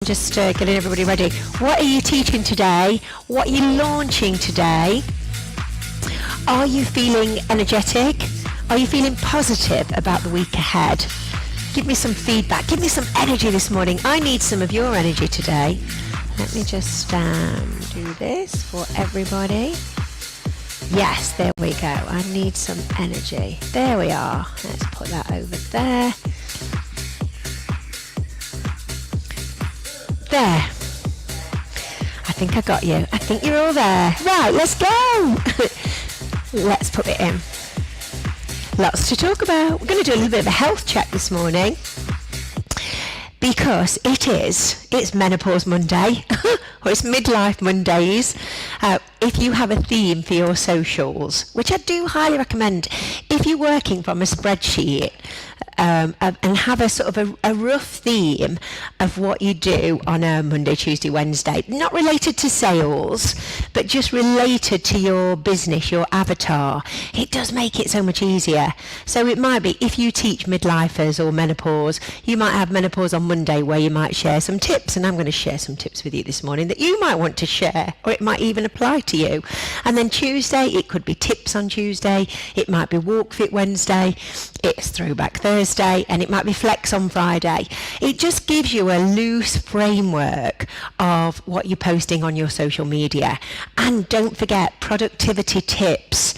Just getting everybody ready. What are you teaching today? What are you launching today? Are you feeling energetic? Are you feeling positive about the week ahead? Give me some feedback. Give me some energy this morning. I need some of your energy today. Let me just do this for everybody. Yes, there we go. I need some energy. There we are. Let's put that over there. There. I think I got you. I think you're all there. Right, let's go. Let's put it in. Lots to talk about. We're going to do a little bit of a health check this morning because it's Menopause Monday or it's Midlife Mondays. If you have a theme for your socials, which I do highly recommend, if you're working from a spreadsheet, and have a sort of a rough theme of what you do on a Monday, Tuesday, Wednesday, not related to sales, but just related to your business, your avatar. It does make it so much easier. So it might be, if you teach midlifers or menopause, you might have menopause on Monday where you might share some tips, and I'm going to share some tips with you this morning that you might want to share, or it might even apply to you. And then Tuesday, it could be tips on Tuesday, it might be Walk Fit Wednesday, it's Throwback Thursday, and it might be Flex on Friday. It just gives you a loose framework of what you're posting on your social media. And don't forget, productivity tips.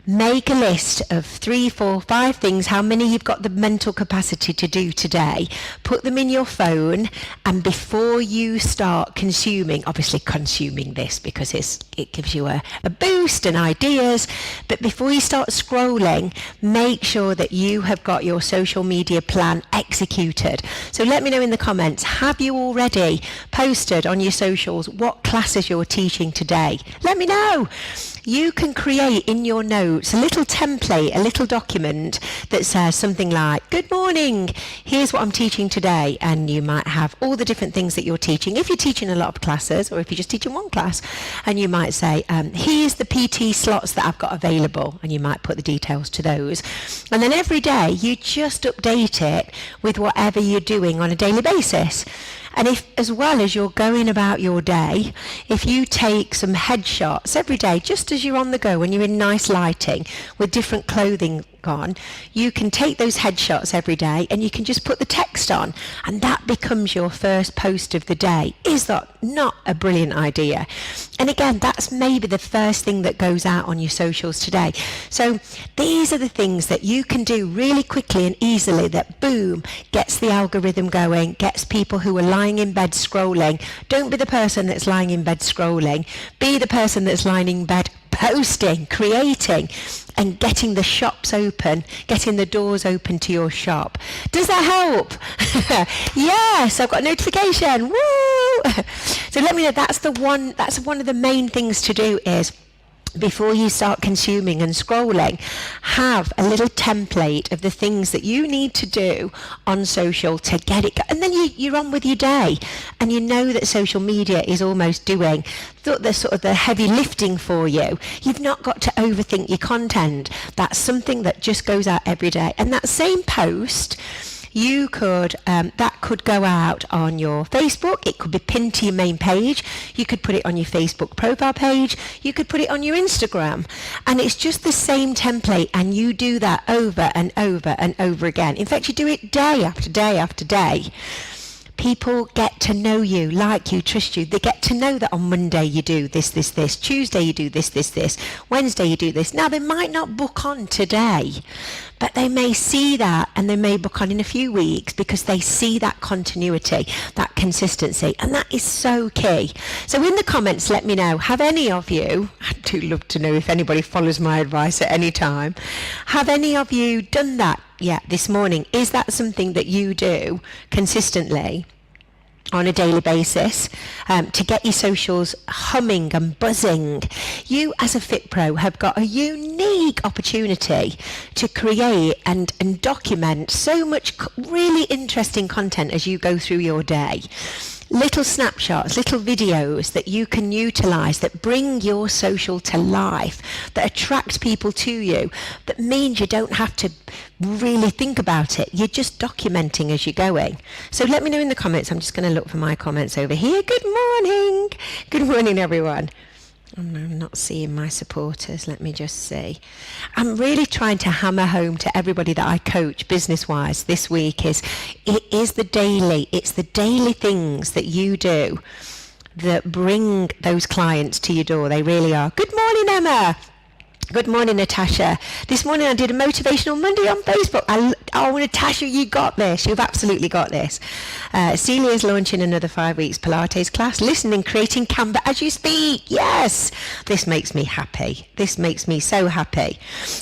Make a list of 3, 4, 5 things, how many you've got the mental capacity to do today. Put them in your phone, and before you start consuming, obviously consuming this because it gives you a boost and ideas, but before you start scrolling, make sure that you have got your social media plan executed. So let me know in the comments, have you already posted on your socials what classes you're teaching today? Let me know. You can create in your notes a little template, a little document that says something like, good morning, here's what I'm teaching today. And you might have all the different things that you're teaching. If you're teaching a lot of classes, or if you're just teaching one class, and you might say, here's the PT slots that I've got available. And you might put the details to those. And then every day you just update it with whatever you're doing on a daily basis. And if, as well as you're going about your day, if you take some headshots every day, just as you're on the go, when you're in nice lighting with different clothing on, you can take those headshots every day and you can just put the text on, and that becomes your first post of the day. Is that not a brilliant idea? And again, that's maybe the first thing that goes out on your socials today. So these are the things that you can do really quickly and easily that, boom, gets the algorithm going, gets people who are lying in bed scrolling. Don't be the person that's lying in bed scrolling. Be the person that's lying in bed posting, creating, and getting the shops open, getting the doors open to your shop. Does that help? Yes, I've got a notification. Woo! So let me know, that's one of the main things to do is, before you start consuming and scrolling, have a little template of the things that you need to do on social to get it and then you're on with your day, and you know that social media is almost doing the sort of the heavy lifting for you. You've not got to overthink your content. That's something that just goes out every day, and that same post, you could that could go out on your Facebook. It could be pinned to your main page. You could put it on your Facebook profile page. You could put it on your Instagram, and it's just the same template, and you do that over and over and over again. In fact, you do it day after day after day. People get to know you, like you, trust you. They get to know that on Monday you do this, this, this. Tuesday you do this, this, this. Wednesday you do this. Now, they might not book on today, but they may see that, and they may book on in a few weeks because they see that continuity, that consistency, and that is so key. So in the comments, let me know, have any of you, I do love to know if anybody follows my advice at any time, have any of you done that yet this morning? Is that something that you do consistently on a daily basis to get your socials humming and buzzing? You as a Fit Pro have got a unique opportunity to create and document so much really interesting content as you go through your day. little snapshots, little videos that you can utilize that bring your social to life, that attract people to you, that means you don't have to really think about it. You're just documenting as you're going. So let me know in the comments. I'm just going to look for my comments over here. Good morning. Good morning, everyone. Oh, no, I'm not seeing my supporters. Let me just see. I'm really trying to hammer home to everybody that I coach business-wise this week it's the daily things that you do that bring those clients to your door. They really are. Good morning, Emma. Good morning, Natasha. This morning I did a Motivational Monday on Facebook. Oh, Natasha, you got this. You've absolutely got this. Celia's launching another 5 weeks Pilates class. Listening, creating Canva as you speak. Yes. This makes me happy. This makes me so happy.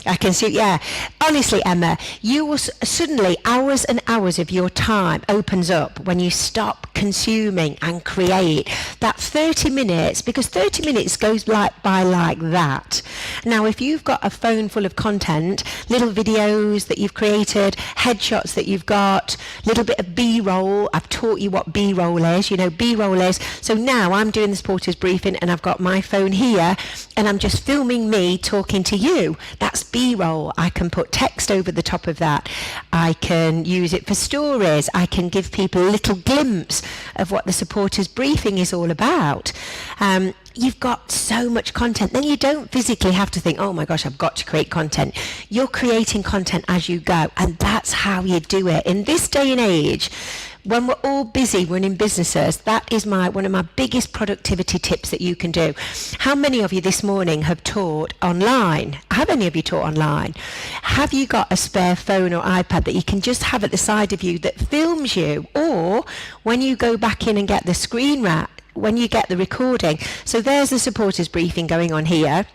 I can see, yeah. Honestly, Emma, you will suddenly, hours and hours of your time opens up when you stop consuming and create. That 30 minutes, because 30 minutes goes by like that. Now, if you've got a phone full of content, little videos that you've created, headshots that you've got, little bit of B-roll, I've taught you what B-roll is, you know, B-roll is, so now I'm doing the supporters briefing and I've got my phone here and I'm just filming me talking to you. That's B-roll. I can put text over the top of that. I can use it for stories. I can give people a little glimpse of what the supporters briefing is all about. You've got so much content. Then you don't physically have to think, oh my gosh, I've got to create content. You're creating content as you go, and that's how you do it. In this day and age, when we're all busy running businesses, that is one of my biggest productivity tips that you can do. How many of you this morning have taught online? Have any of you taught online? Have you got a spare phone or iPad that you can just have at the side of you that films you? Or when you go back in and get the screen wrap, when you get the recording. So there's the supporters briefing going on here.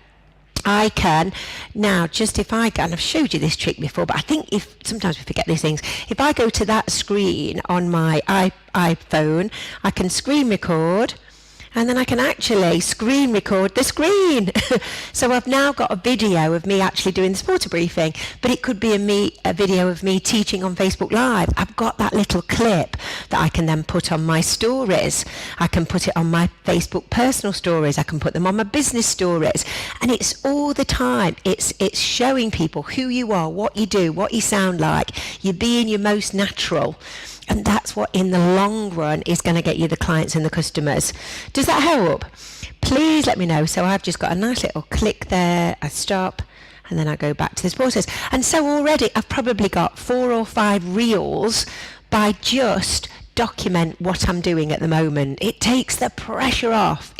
I can now just, if I can, I've showed you this trick before, but I think sometimes we forget these things. If I go to that screen on my iPhone, I can screen record, and then I can actually screen record the screen. So I've now got a video of me actually doing the supporter briefing, but it could be a video of me teaching on Facebook Live. I've got that little clip that I can then put on my stories. I can put it on my Facebook personal stories. I can put them on my business stories. And it's all the time. It's showing people who you are, what you do, what you sound like. You're being your most natural. And that's what in the long run is going to get you the clients and the customers. Does that help? Please let me know. So I've just got a nice little click there. I stop and then I go back to this process. And so already I've probably got 4 or 5 reels by just document what I'm doing at the moment. It takes the pressure off.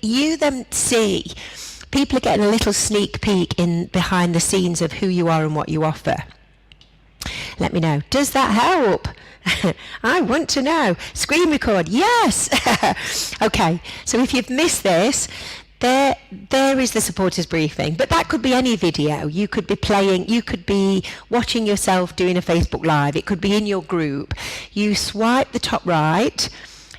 You then see. People are getting a little sneak peek in behind the scenes of who you are and what you offer. Let me know. Does that help? I want to know. Screen record. Yes. Okay. So if you've missed this, there is the supporters briefing. But that could be any video. You could be playing. You could be watching yourself doing a Facebook Live. It could be in your group. You swipe the top right.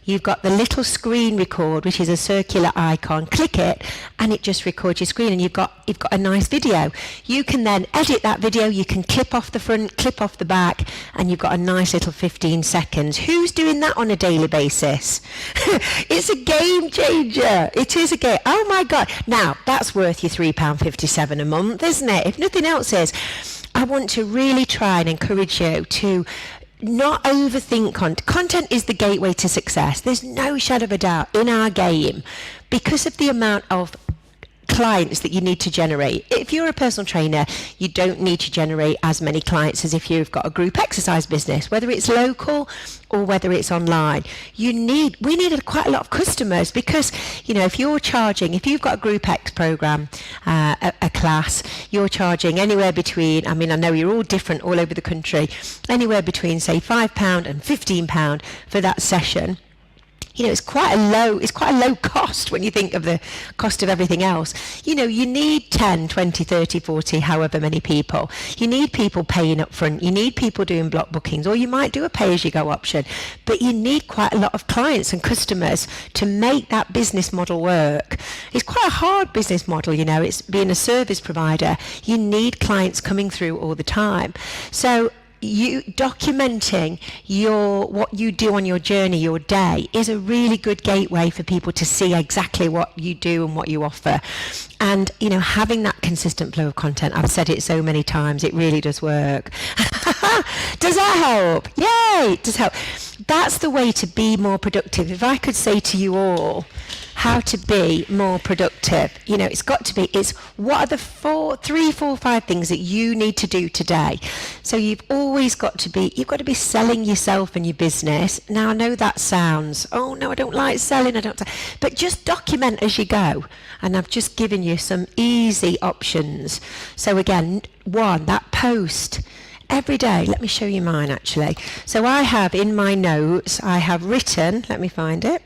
You've got the little screen record, which is a circular icon. Click it, and it just records your screen, and you've got a nice video. You can then edit that video. You can clip off the front, clip off the back, and you've got a nice little 15 seconds. Who's doing that on a daily basis? It's a game changer. It is a game. Oh my God! Now that's worth your £3.57 a month, isn't it? If nothing else is, I want to really try and encourage you to not overthink content. Content is the gateway to success. There's no shadow of a doubt in our game because of the amount of clients that you need to generate. If you're a personal trainer, you don't need to generate as many clients as if you've got a group exercise business, whether it's local or whether it's online. We need quite a lot of customers because, you know, if you've got a group X program, a class, you're charging anywhere between, I mean, I know you're all different all over the country, anywhere between say £5 and £15 for that session. You know, it's quite a low cost when you think of the cost of everything else. You know, you need 10, 20, 30, 40, however many people. You need people paying up front. You need people doing block bookings, or you might do a pay-as-you-go option. But you need quite a lot of clients and customers to make that business model work. It's quite a hard business model, you know. It's being a service provider. You need clients coming through all the time. So you documenting what you do on your journey, your day, is a really good gateway for people to see exactly what you do and what you offer. And, having that consistent flow of content, I've said it so many times, it really does work. Does that help? Yay! It does help. That's the way to be more productive. If I could say to you all how to be more productive, it's what are the 3, 4, 5 things that you need to do today. So you've got to be selling yourself and your business. Now I know that sounds, oh no, I don't like selling, but just document as you go. And I've just given you some easy options. So again, 1, that post. Every day, let me show you mine actually. So I have in my notes, I have written, let me find it.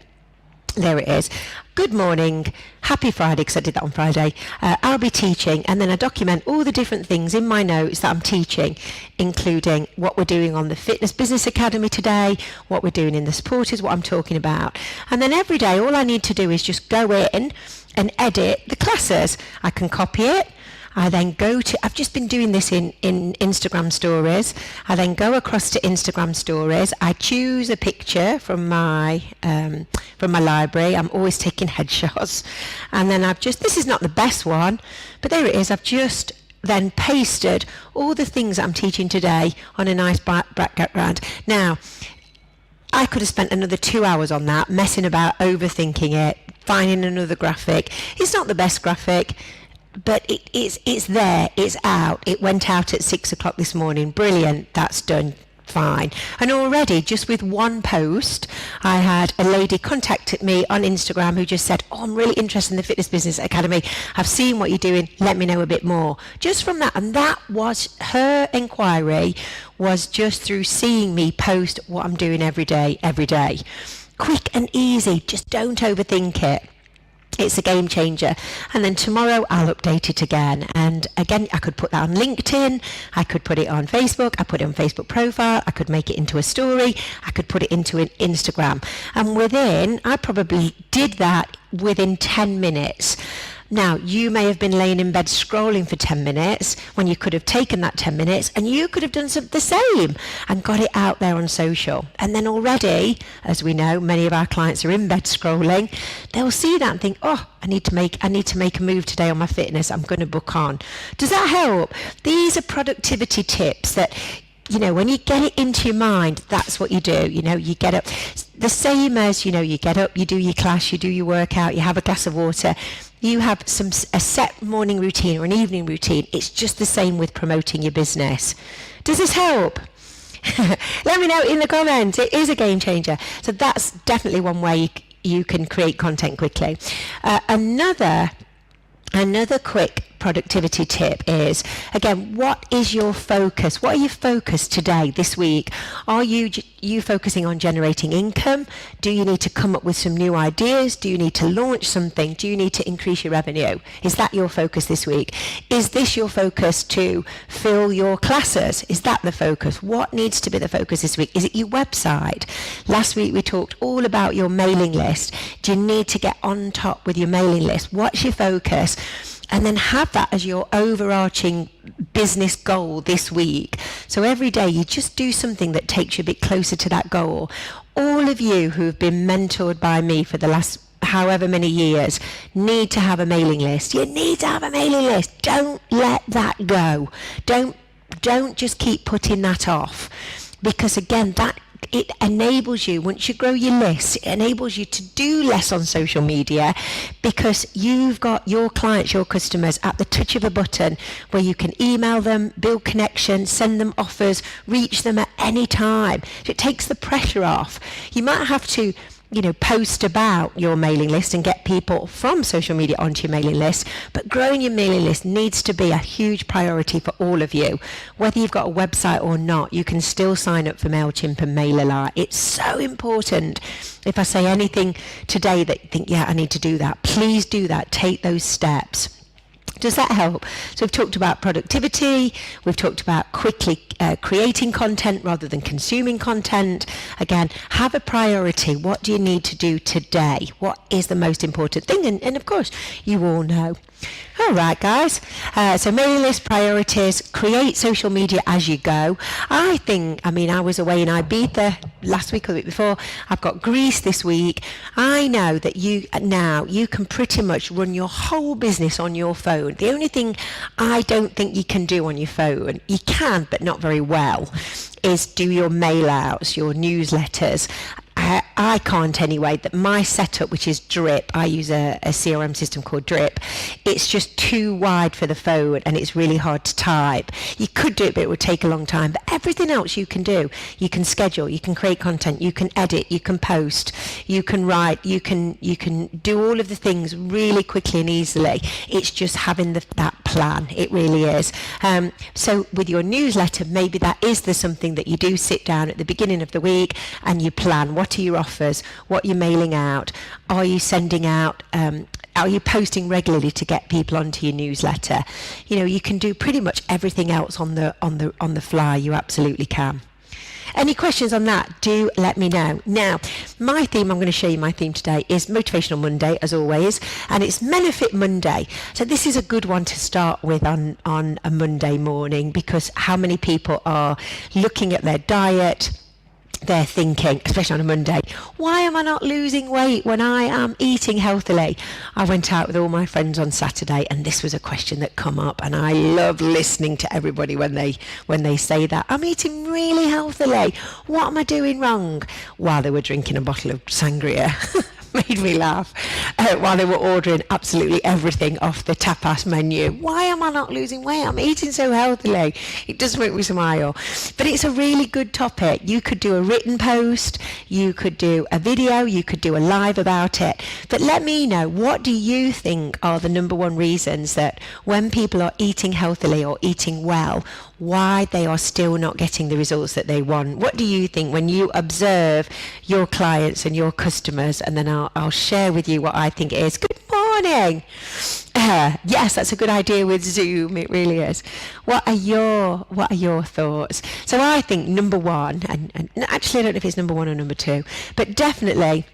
There it is. Good morning, happy Friday, because I did that on Friday. I'll be teaching, and then I document all the different things in my notes that I'm teaching, including what we're doing on the Fitness Business Academy today, what we're doing in the supporters, what I'm talking about. And then every day, all I need to do is just go in and edit the classes. I can copy it. I then I've just been doing this in Instagram stories. I then go across to Instagram stories. I choose a picture from my library. I'm always taking headshots. And then this is not the best one, but there it is. I've just then pasted all the things that I'm teaching today on a nice background. Now, I could have spent another 2 hours on that, messing about, overthinking it, finding another graphic. It's not the best graphic, but it's there, it's out. It went out at 6 o'clock this morning. Brilliant, that's done. Fine. And already, just with one post, I had a lady contact me on Instagram who just said, oh, I'm really interested in the Fitness Business Academy. I've seen what you're doing. Let me know a bit more. Just from that. And that was her inquiry, was just through seeing me post what I'm doing every day. Quick and easy. Just don't overthink it. It's a game changer. And then tomorrow I'll update it again. And again, I could put that on LinkedIn. I could put it on Facebook. I put it on Facebook profile. I could make it into a story. I could put it into an Instagram. And I probably did that within 10 minutes. Now, you may have been laying in bed scrolling for 10 minutes when you could have taken that 10 minutes and you could have done the same and got it out there on social. And then already, as we know, many of our clients are in bed scrolling. They'll see that and think, oh, I need to make a move today on my fitness. I'm going to book on. Does that help? These are productivity tips that, when you get it into your mind, that's what you do. You get up. The same as, you get up, you do your class, you do your workout, you have a glass of water. You have a set morning routine or an evening routine. It's just the same with promoting your business. Does this help? Let me know in the comments. It is a game changer. So that's definitely one way you can create content quickly. Another quick productivity tip is, again, what is your focus? What are you focused today, this week? Are you focusing on generating income? Do you need to come up with some new ideas? Do you need to launch something? Do you need to increase your revenue? Is that your focus this week? Is this your focus to fill your classes? Is that the focus? What needs to be the focus this week? Is it your website? Last week we talked all about your mailing list. Do you need to get on top with your mailing list? What's your focus? And then have that as your overarching business goal this week. So every day you just do something that takes you a bit closer to that goal. All of you who have been mentored by me for the last however many years need to have a mailing list. You need to have a mailing list. Don't let that go. Don't just keep putting that off. Because again, it enables you, once you grow your list, it enables you to do less on social media because you've got your clients, your customers at the touch of a button where you can email them, build connections, send them offers, reach them at any time. So it takes the pressure off. You might have to post about your mailing list and get people from social media onto your mailing list, but growing your mailing list needs to be a huge priority for all of you. Whether you've got a website or not, you can still sign up for MailChimp and MailerLite. It's so important. If I say anything today that you think, yeah, I need to do that, please do that. Take those steps. Does that help? So we've talked about productivity, we've talked about quickly creating content rather than consuming content. Again, have a priority. What do you need to do today? What is the most important thing? And of course, you all know. All right, guys. So mailing list priorities, create social media as you go. I was away in Ibiza last week or the week before. I've got Greece this week. I know that you can pretty much run your whole business on your phone. The only thing I don't think you can do on your phone, you can, but not very well, is do your mail outs, your newsletters. I can't anyway. That my setup, which is Drip, I use a CRM system called Drip. It's just too wide for the phone and it's really hard to type. You could do it, but it would take a long time. But everything else you can do. You can schedule, you can create content, you can edit, you can post, you can write, you can do all of the things really quickly and easily. It's just having that plan. It really is. So with your newsletter, maybe that is something that you do sit down at the beginning of the week and you plan. What are your offers? What you're mailing out? Are you sending out? Are you posting regularly to get people onto your newsletter? You can do pretty much everything else on the fly. You absolutely can. Any questions on that, do let me know. Now, my theme, I'm going to show you my theme today, is Motivational Monday, as always, and it's Benefit Monday. So this is a good one to start with on a Monday morning, because how many people are looking at their diet, they're thinking, especially on a Monday, why am I not losing weight when I am eating healthily? I went out with all my friends on Saturday and this was a question that come up, and I love listening to everybody when they say that. I'm eating really healthily. What am I doing wrong? While they were drinking a bottle of sangria. Made me laugh while they were ordering absolutely everything off the tapas menu. Why am I not losing weight? I'm eating so healthily. It does make me smile. But it's a really good topic. You could do a written post, you could do a video, you could do a live about it. But let me know, what do you think are the number one reasons that when people are eating healthily or eating well, why they are still not getting the results that they want? What do you think when you observe your clients and your customers? And then I'll share with you what I think it is. Good morning. Yes, that's a good idea with Zoom. It really is. What are your thoughts? So I think number one, and actually I don't know if it's number one or number two, but definitely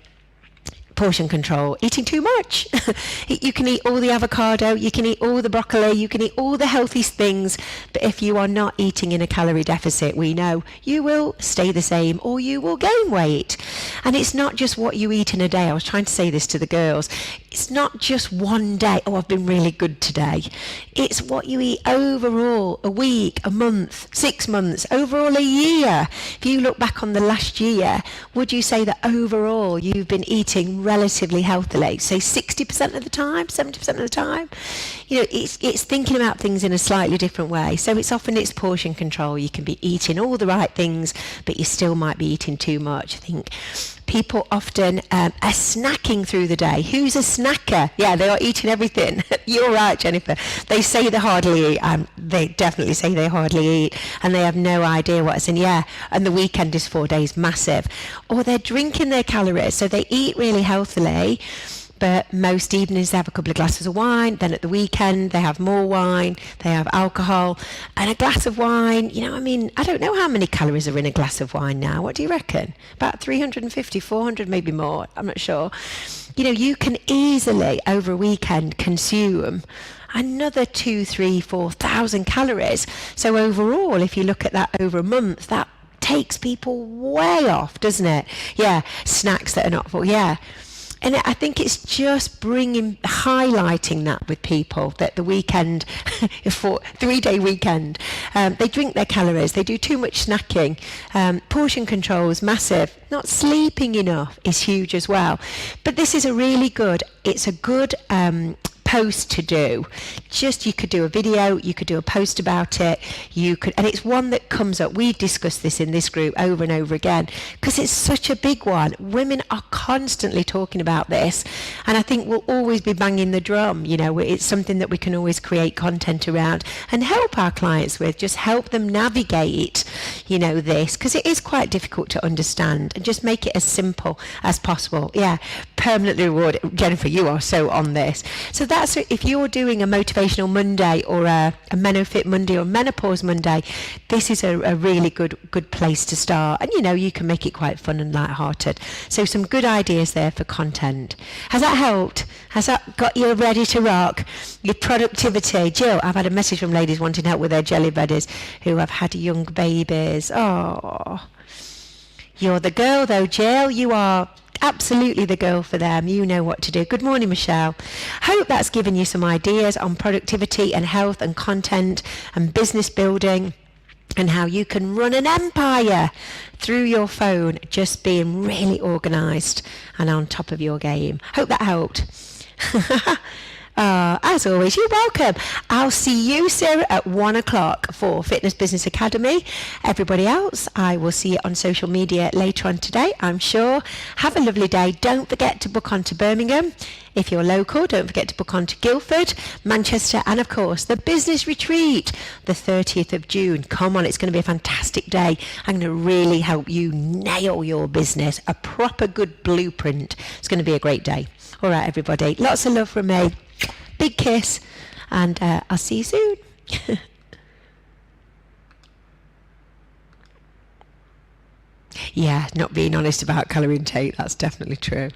portion control, eating too much. You can eat all the avocado, you can eat all the broccoli, you can eat all the healthy things, but if you are not eating in a calorie deficit, we know you will stay the same or you will gain weight. And it's not just what you eat in a day. I was trying to say this to the girls. It's not just one day, oh, I've been really good today. It's what you eat overall, a week, a month, 6 months, overall a year. If you look back on the last year, would you say that overall you've been eating relatively healthily, say 60% of the time, 70% of the time? It's thinking about things in a slightly different way. So it's portion control. You can be eating all the right things, but you still might be eating too much. I think people often are snacking through the day. Who's a snacker? Yeah, they are eating everything. You're right, Jennifer. They say they hardly eat. They definitely say they hardly eat, and they have no idea what's in. Yeah, and the weekend is 4 days massive. Or they're drinking their calories, so they eat really healthily, but most evenings they have a couple of glasses of wine. Then at the weekend they have more wine, they have alcohol, and a glass of wine. I don't know how many calories are in a glass of wine now. What do you reckon? About 350, 400, maybe more. I'm not sure. You can easily over a weekend consume another 2, 3, 4,000 calories. So overall, if you look at that over a month, that takes people way off, doesn't it? Yeah, snacks that are not full. Yeah. And I think it's just highlighting that with people, that the weekend, for 3-day weekend, they drink their calories, they do too much snacking, portion control is massive, not sleeping enough is huge as well. But this is a good post to do. You could do a video, you could do a post about it, and it's one that comes up. We discussed this in this group over and over again because it's such a big one. Women are constantly talking about this, and I think we'll always be banging the drum. It's something that we can always create content around and help our clients with, just help them navigate, this, because it is quite difficult to understand, and just make it as simple as possible. Yeah, permanently reward. Jennifer, you are so on this. So that's if you're doing a motivational Monday or a MenoFit Monday or Menopause Monday, this is a really good place to start. And you can make it quite fun and light-hearted. So some good ideas there for content. Has that helped? Has that got you ready to rock? Your productivity. Jill, I've had a message from ladies wanting help with their jelly buddies who have had young babies. Oh, you're the girl though, Jill. You are absolutely the girl for them. You know what to do. Good morning, Michelle. Hope that's given you some ideas on productivity and health and content and business building and how you can run an empire through your phone, just being really organised and on top of your game. Hope that helped. As always, you're welcome. I'll see you, Sarah, at 1 o'clock for Fitness Business Academy. Everybody else, I will see you on social media later on today, I'm sure. Have a lovely day. Don't forget to book on to Birmingham. If you're local, don't forget to book on to Guildford, Manchester, and of course, the business retreat, the 30th of June. Come on, it's going to be a fantastic day. I'm going to really help you nail your business, a proper good blueprint. It's going to be a great day. All right, everybody, lots of love from me. Big kiss, and I'll see you soon. Yeah, not being honest about calorie intake, that's definitely true.